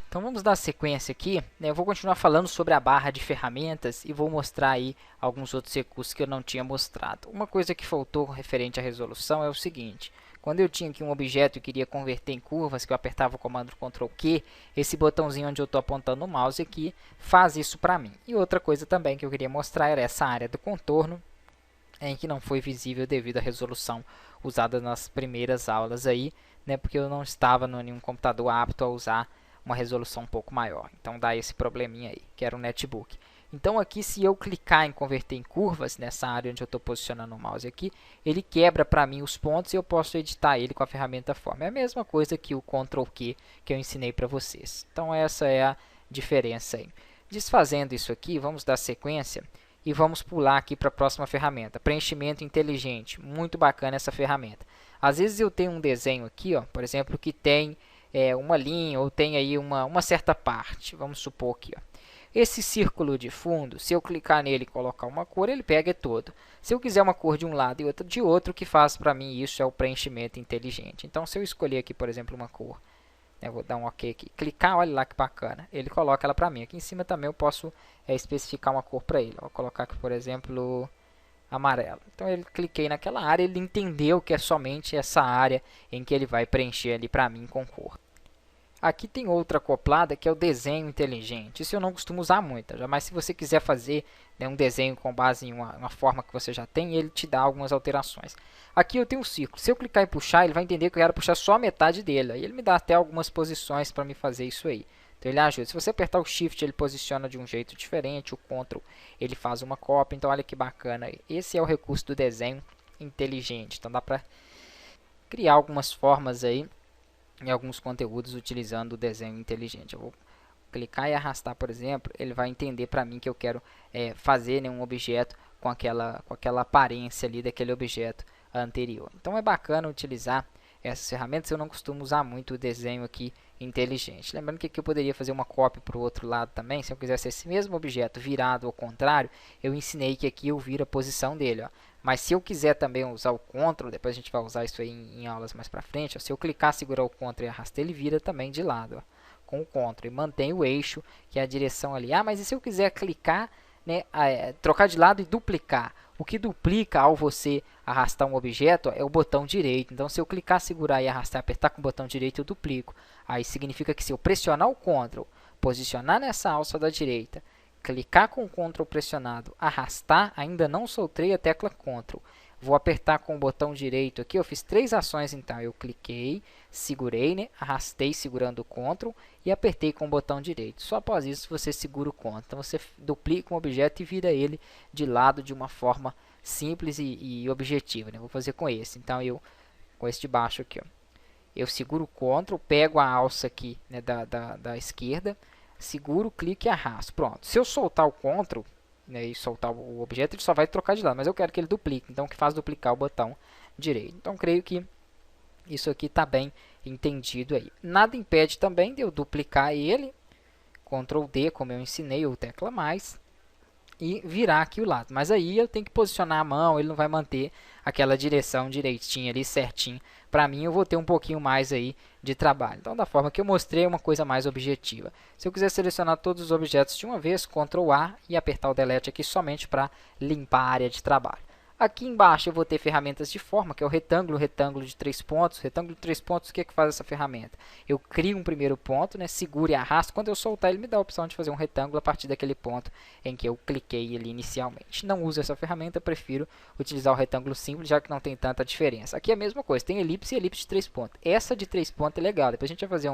Então vamos dar sequência aqui, né? Eu vou continuar falando sobre a barra de ferramentas e vou mostrar aí alguns outros recursos que eu não tinha mostrado. Uma coisa que faltou referente à resolução é o seguinte: quando eu tinha aqui um objeto e queria converter em curvas, que eu apertava o comando Ctrl Q, esse botãozinho onde eu estou apontando o mouse aqui faz isso para mim. E outra coisa também que eu queria mostrar era essa área do contorno, em que não foi visível devido à resolução usada nas primeiras aulas aí, né? Porque eu não estava em nenhum computador apto a usar uma resolução um pouco maior. Então dá esse probleminha aí, que era um netbook. Então aqui, se eu clicar em converter em curvas, nessa área onde eu estou posicionando o mouse aqui, ele quebra para mim os pontos e eu posso editar ele com a ferramenta Form. É a mesma coisa que o Ctrl Q que eu ensinei para vocês. Então essa é a diferença aí. Desfazendo isso aqui, vamos dar sequência e vamos pular aqui para a próxima ferramenta, preenchimento inteligente. Muito bacana essa ferramenta. Às vezes eu tenho um desenho aqui, ó, por exemplo, que tem uma linha ou tem aí uma certa parte. Vamos supor aqui, ó. Esse círculo de fundo, se eu clicar nele e colocar uma cor, ele pega todo. Se eu quiser uma cor de um lado e outra de outro, o que faz para mim isso é o preenchimento inteligente. Então, se eu escolher aqui, por exemplo, uma cor, né, vou dar um OK aqui, clicar, olha lá que bacana, ele coloca ela para mim. Aqui em cima também eu posso especificar uma cor para ele. Vou colocar aqui, por exemplo, amarelo. Então, eu cliquei naquela área, ele entendeu que é somente essa área em que ele vai preencher ali para mim com cor. Aqui tem outra acoplada que é o desenho inteligente. Isso eu não costumo usar muito, mas se você quiser fazer, né, um desenho com base em uma forma que você já tem, ele te dá algumas alterações. Aqui eu tenho um círculo. Se eu clicar e puxar, ele vai entender que eu quero puxar só a metade dele. Aí ele me dá até algumas posições para me fazer isso aí. Então ele ajuda. Se você apertar o Shift, ele posiciona de um jeito diferente. O Ctrl, ele faz uma cópia. Então olha que bacana. Esse é o recurso do desenho inteligente. Então dá para criar algumas formas aí em alguns conteúdos utilizando o desenho inteligente. Eu vou clicar e arrastar, por exemplo, ele vai entender para mim que eu quero fazer, né, um objeto com aquela aparência ali daquele objeto anterior. Então é bacana utilizar essas ferramentas. Eu não costumo usar muito o desenho aqui inteligente. Lembrando que aqui eu poderia fazer uma cópia para o outro lado também. Se eu quisesse esse mesmo objeto virado ao contrário, eu ensinei que aqui eu viro a posição dele, ó. Mas se eu quiser também usar o Ctrl, depois a gente vai usar isso aí em aulas mais para frente, ó, se eu clicar, segurar o Ctrl e arrastar, ele vira também de lado, ó, com o Ctrl, e mantém o eixo, que é a direção ali. Ah, mas e se eu quiser clicar, né, trocar de lado e duplicar? O que duplica ao você arrastar um objeto é o botão direito. Então, se eu clicar, segurar e arrastar, apertar com o botão direito, eu duplico. Aí significa que se eu pressionar o Ctrl, posicionar nessa alça da direita, clicar com o Ctrl pressionado, arrastar, ainda não soltei a tecla Ctrl. Vou apertar com o botão direito aqui, eu fiz 3 ações então. Eu cliquei, segurei, né, arrastei segurando o Ctrl e apertei com o botão direito. Só após isso você segura o Ctrl. Então você duplica um objeto e vira ele de lado de uma forma simples e objetiva, né? Vou fazer com esse. Então com esse de baixo aqui, ó. Eu seguro o Ctrl, pego a alça aqui, né, da esquerda, seguro, clique e arrasto. Pronto. Se eu soltar o Ctrl, né, e soltar o objeto, ele só vai trocar de lado, mas eu quero que ele duplique. Então, o que faz duplicar o botão direito. Então, creio que isso aqui está bem entendido aí. Nada impede também de eu duplicar ele, Ctrl D, como eu ensinei, ou tecla mais, e virar aqui o lado. Mas aí eu tenho que posicionar a mão, ele não vai manter aquela direção direitinha ali, certinho. Para mim, eu vou ter um pouquinho mais aí de trabalho. Então, da forma que eu mostrei, é uma coisa mais objetiva. Se eu quiser selecionar todos os objetos de uma vez, Ctrl A e apertar o Delete aqui somente para limpar a área de trabalho. Aqui embaixo eu vou ter ferramentas de forma, que é o retângulo de 3 pontos. Retângulo de 3 pontos, o que é que faz essa ferramenta? Eu crio um primeiro ponto, né, seguro e arrasto. Quando eu soltar, ele me dá a opção de fazer um retângulo a partir daquele ponto em que eu cliquei ali inicialmente. Não uso essa ferramenta, prefiro utilizar o retângulo simples, já que não tem tanta diferença. Aqui é a mesma coisa, tem elipse e elipse de 3 pontos. Essa de 3 pontos é legal, depois a gente vai fazer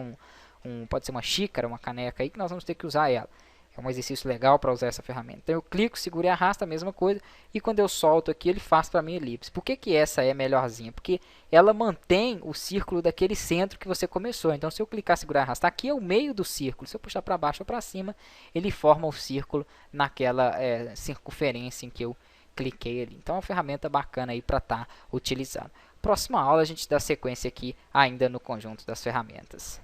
pode ser uma xícara, uma caneca aí, que nós vamos ter que usar ela. É um exercício legal para usar essa ferramenta. Então eu clico, seguro e arrasto, a mesma coisa. E quando eu solto aqui, ele faz para mim elipse. Por que essa é melhorzinha? Porque ela mantém o círculo daquele centro que você começou. Então se eu clicar, segurar e arrastar, aqui é o meio do círculo. Se eu puxar para baixo ou para cima, ele forma o círculo naquela circunferência em que eu cliquei ali. Então é uma ferramenta bacana aí para estar utilizando. Próxima aula a gente dá sequência aqui ainda no conjunto das ferramentas.